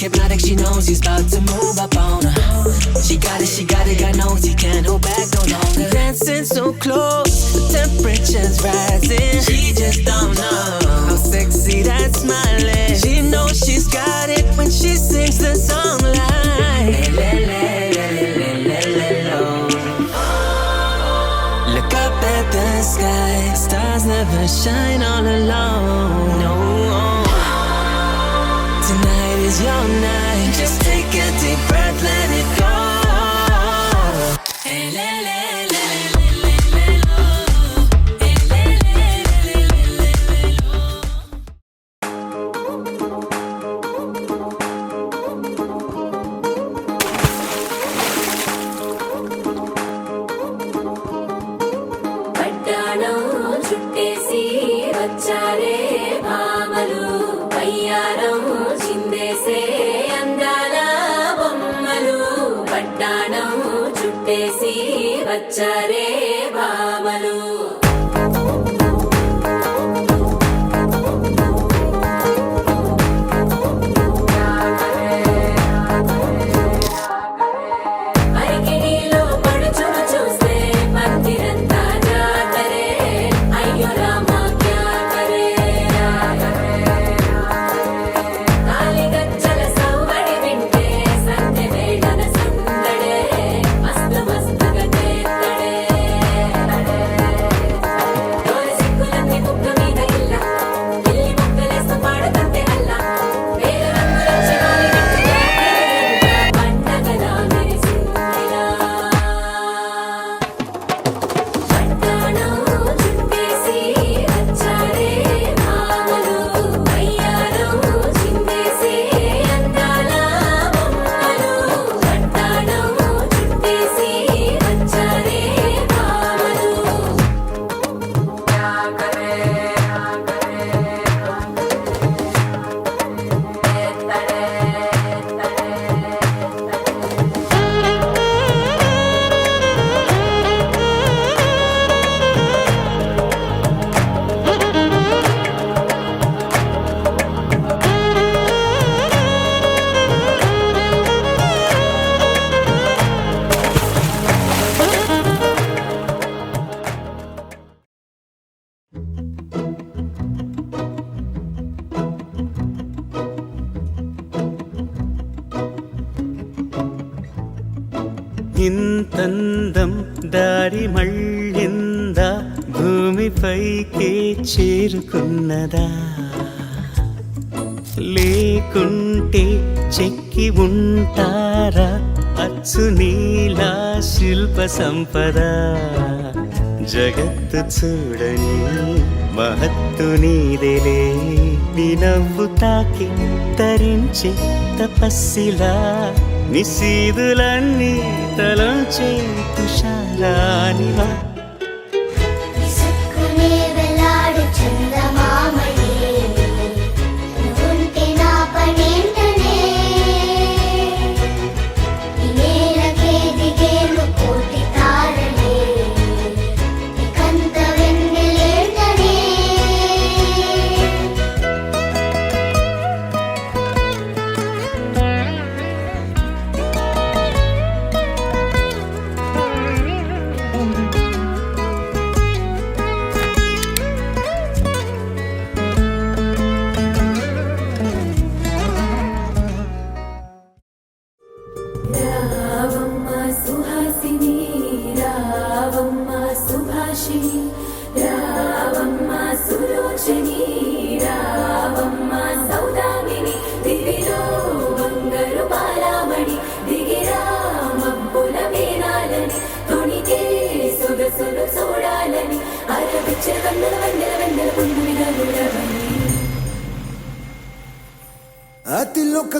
Hypnotic, she knows he's about to move up on her. She got it, God knows he can't hold back no longer. Dancing so close, the temperature's rising. She just don't know how sexy that smile is. She knows she's got it when she sings the song like look up at the sky, stars never shine all alone. No, tonight is your night. Just take a deep breath, let it go. Hey, le, le, le, le, le, le, lo. Hey, le, le, le, le, le, le, lo. పట్టాణం చుట్టేసి వచ్చారే భామలు వయ్యారం చిందేసే అందాల బొమ్మలు. పట్టాణం చుట్టేసి వచ్చారే భామలు. అరికిడిలో పడుచును చూస్తే మందిరంతా జాతరే. అయ్యో రామా క్యా కరే. కాలిగజ్జల సవ్వడి వింటే సంధ్య వేళన సందడే. మస్తు మస్తుగా చేత్తడే. డోలు సిక్కులన్నీ బుగ్గ మీద ఇల్ల. పిల్లి మొక్కలేస్తూ పాడుతంటే అల్ల. వేల రంగులొచ్చి వాలినట్టు పండగలా మెరిసిందిలా. పట్టాణం చుట్టేసి వచ్చారే భామలు వయ్యారం చిందేసే అందాల బొమ్మలు. పట్టాణం చుట్టేసి వచ్చారే భామలు. ఇంతందం దారి మళ్ళిందా, భూమిపైకే చేరుకున్నదా? లేకుంటే చెక్కి ఉంటారా అచ్చు నీలా శిల్ప సంపద? జగత్తు చూడని మహత్తు నీదేలే, నీ నవ్వు తాకి తరించే తపస్సిలా నిశీదులన్నీ తలంచే తుషారానివా విసుక్కునే వెలాడు చందమామని నువ్వుంటే నా పనేంటనే ఈ నేలకే దిగేను కోటి తారలే నీకంత వెన్నెలేంటనే రావమ్మ సుహాసిని రావమ్మ సుభాషిణి రావమ్మ సులోచని రావమ్మ సౌదామిని దివిలో బంగారు బాలామణి దిగిరా మబ్బుల మేనాలని తొణికే సొగసులు చూడాలని అరవిచ్చ కన్నుల వెన్నెల వెన్నెల పుండుమిగలుడవని అతిలోక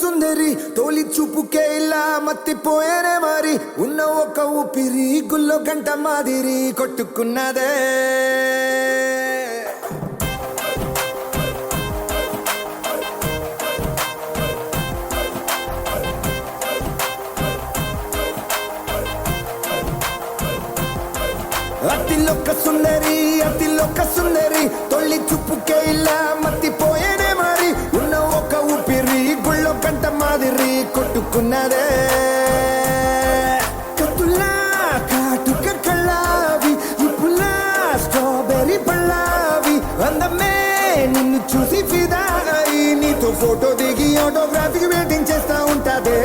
సుందరి తోలి చూపుకే ఇలా మత్తిపోయేనే మరి ఉన్న ఒక ఊపిరి గుల్లో గంట మాదిరి కొట్టుకున్నదే అతిలోక సుందరి తొలి చూపుకే ఇలా మత్తిపోయేనే మరి ఉన్న ఒక ఊపిరి గుళ్ళో గంట మాదిరి కొట్టుకున్నదే కత్తులా కాటుక కళ్ళావి ఇప్పులా స్ట్రాబెర్రీ పళ్ళావి అందమే నిన్ను చూసి ఫిదా అయి నీతో ఫోటో దిగి ఆటోగ్రాఫీకి వెయిటింగ్ చేస్తా ఉంటాదే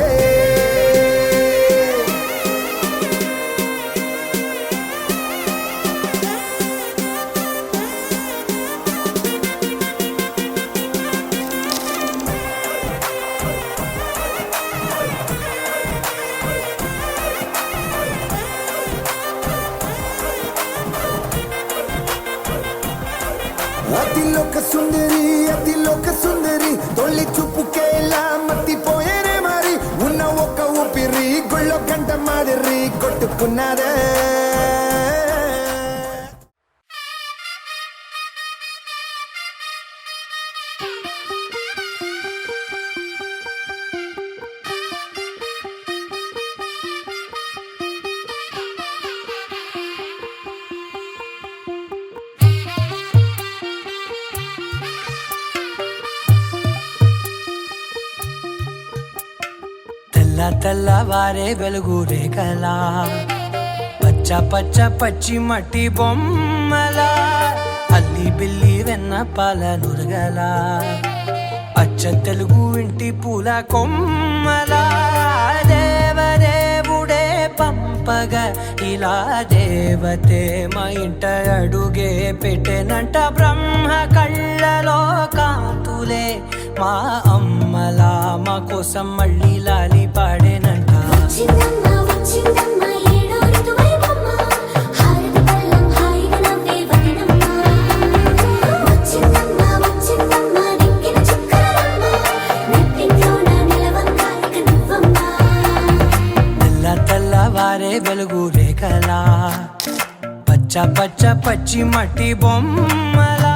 అతిలోక సుందరి తొలి చూపుకే ఇలా మత్తిపోయేనే మరి ఉన్న ఒక ఊపిరి గుళ్ళో గంట మాదిరి కొట్టుకున్నదే తెల్లవారే వెలుగు రేఖలా పచ్చ పచ్చ పచ్చి మట్టి బొమ్మలా అల్లి బిల్లి వెన్న పాల నురగలా అచ్చ తెలుగు ఇంటి పూల కొమ్మలా దేవదేవుడే పంపగా ఇలా దేవతే మా ఇంట అడుగే పెట్టెనంట బ్రహ్మ కళ్ళలో కాంతులే మా అమ్మలా మా కోసం మళ్ళీ లాలి పాడేనంట వచ్చిందమ్మ వచ్చిందమ్మ ఏడో ఋతువైవమ్మ హారతి పళ్ళం హాయిగా నవ్వే వదనమ్మ వచ్చిందమ్మ వచ్చిందమ్మ దిక్కిన చుక్కలమ్మ నెట్టింట్లోన నిలవంగా ఇక నువ్వమ్మ తెల్లవారే వెలుగు రేఖలా పచ్చ పచ్చ పచ్చి మట్టి బొమ్మలా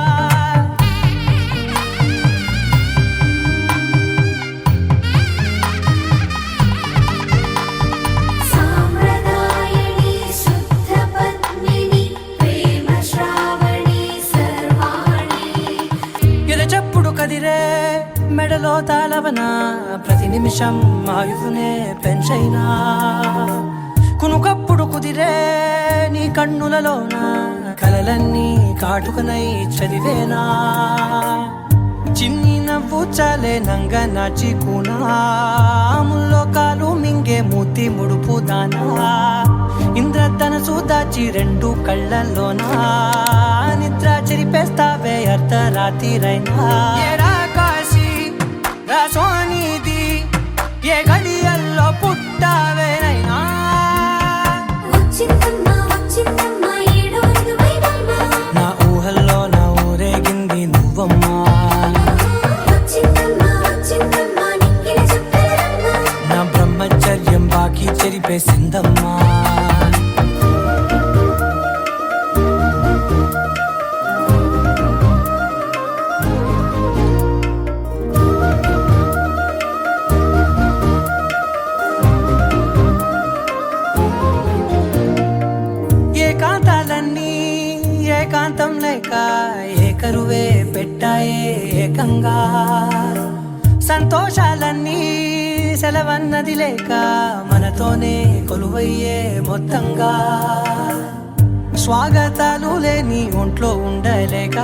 సామ్రదాయని శుద్ధ పద్మిని ప్రేమ శ్రావణి సర్వాణి ఎదచప్పుడు కదిరే మెడలో తాళవన ప్రతి నిమిషం ఆయుధునే పెంచైనా కునుకప్పుడు కుదిరే నీ కన్నులలోన కలలన్నీ కాటుకనై చదివేనా చిన్ని నవ్వు చాలే నంగ నాచి కూనాముల్లో కాలు మింగే మూతి ముడుపు దానా ఇంద్రధనసు దాచి రెండు కళ్ళల్లోనా నిద్ర చెరిపేస్తావే అర్ధరాత్రిరైనా ఏరా కాశీ రా సోనిది ఏ గడియల్లో పుట్టావేనైనా వచ్చిందమ్మ వచ్చిందమ్మ ఏడో ఋతువైవమ్మ నా ఊహల్లో నా ఊరేగింది నువ్వమ్మా వచ్చిందమ్మ వచ్చిందమ్మ నిక్కిన చుక్కలమ్మ నింపేసిందమ్మా. ఏకాంతాలన్నీ ఏకాంతం లేక ఏకరువే పెట్టాయే ఏకంగా. సంతోషాలన్నీ సెలవన్నది లేక మనతోనే కొలువయ్యే మొత్తంగా. స్వాగతాలు లేని ఒంట్లో ఉండలేక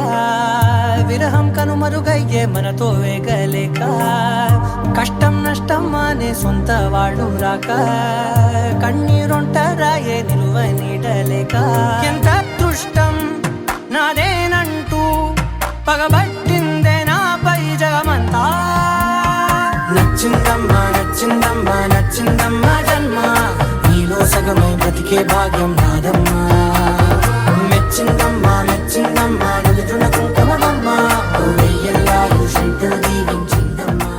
విరహం కనుమరుగయ్యే మనతో వేగలేక. కష్టం నష్టం అనే సొంత వాళ్ళు రాక కన్నీరొంటరాయే నిలువ నీడలేక. ఎంత అదృష్టం నాదేనంటూ పగబట్టిందే నాపై జగమంతా. నచ్చిందమ్మా నచ్చిందమ్మా నచ్చిందమ్మా జన్మ, నీలో సగమై బ్రతికే భాగ్యం నాదమ్మా. మెచ్చిందమ్మా మెచ్చిందమ్మా నలుతున్న కుంకుమమ్మా, వెయ్యల్లా శంకరు దీవించిందమ్మా.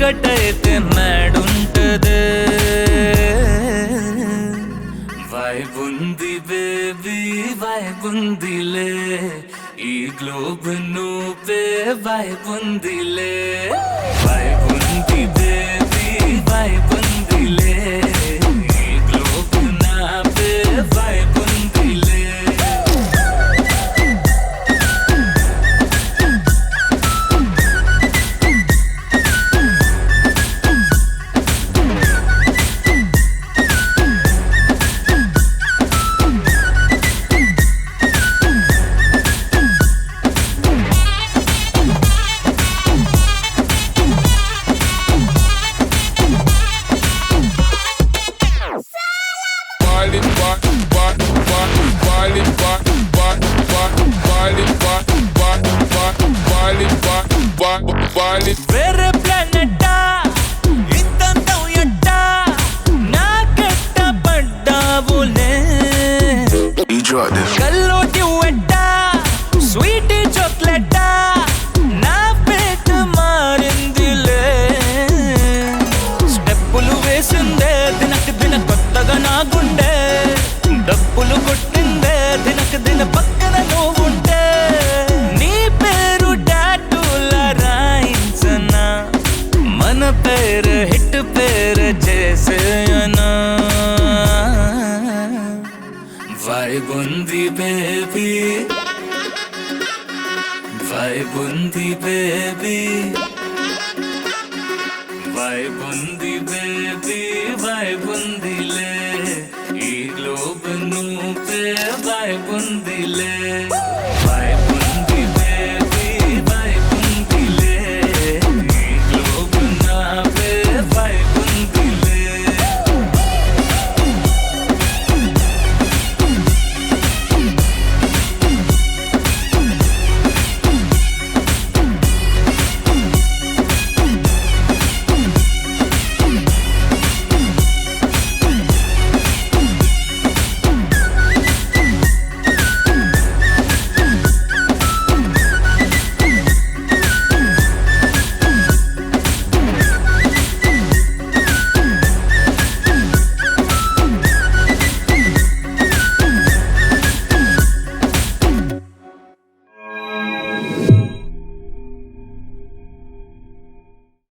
ఒకటైతే మేడుంటదే. వైబుంది బేబీ వైబుందిలే, ఈ గ్లోబ్ నువ్వే వైబుందిలే. వైబుంది బేబీ వైబుందిలే, ఈ గ్లోబ్ నావే వైబుందిలే. వేరే ప్లానెట్టా ఇంతంతం ఎట్టా నాకెట్ట పడ్డావులే. కల్లోటి వెట్టా స్వీట్ చాక్లెట్టా నా పేట మారిందిలే. స్టెప్పులు వేసిందే దినకు దిన కొత్తగా నా గుండె, డబ్బులు కొట్టిందే దినకు దిన పక్కన నువ్వుంటే. నీ పేరు టాటూలా రాయించనా, మన పేరు హిట్ పేరు చేసేయనా. వైబుంది బేబీ వైబుంది బేబీ వైబుంది బేబీ.